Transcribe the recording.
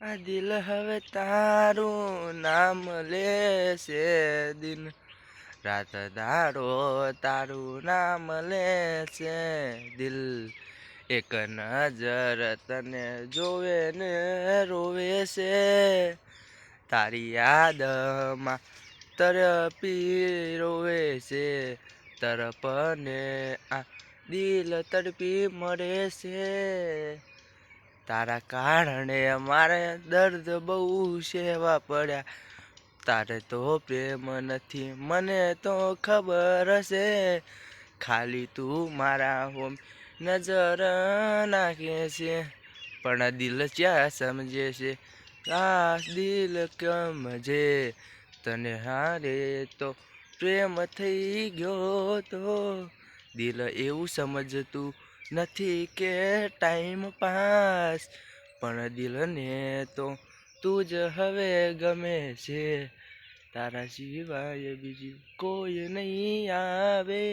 આ દિલ હવે તારું નામ લેશે દિન રાત દાડો તારું નામ લેશે દિલ એક નજર તને જોવે ને રોવે છે તારી યાદમાં તરપી રોવે છે તરપને આ દિલ તડપી મરે છે તારા કારણે મારે દર્દ બહુ સેવા પડ્યા તારે તો પ્રેમ નથી મને તો ખબર છે ખાલી તું મારા હોમ નજર નાખે છે પણ દિલ ક્યાં સમજે છે આ દિલ સમજે તને હારે તો પ્રેમ થઈ ગયો તો દિલ એવું સમજતું નથી કે ટાઈમ પાસ પણ દિલને તો તું જ હવે ગમે છે તારા સિવાય બીજું કોઈ નહીં આવે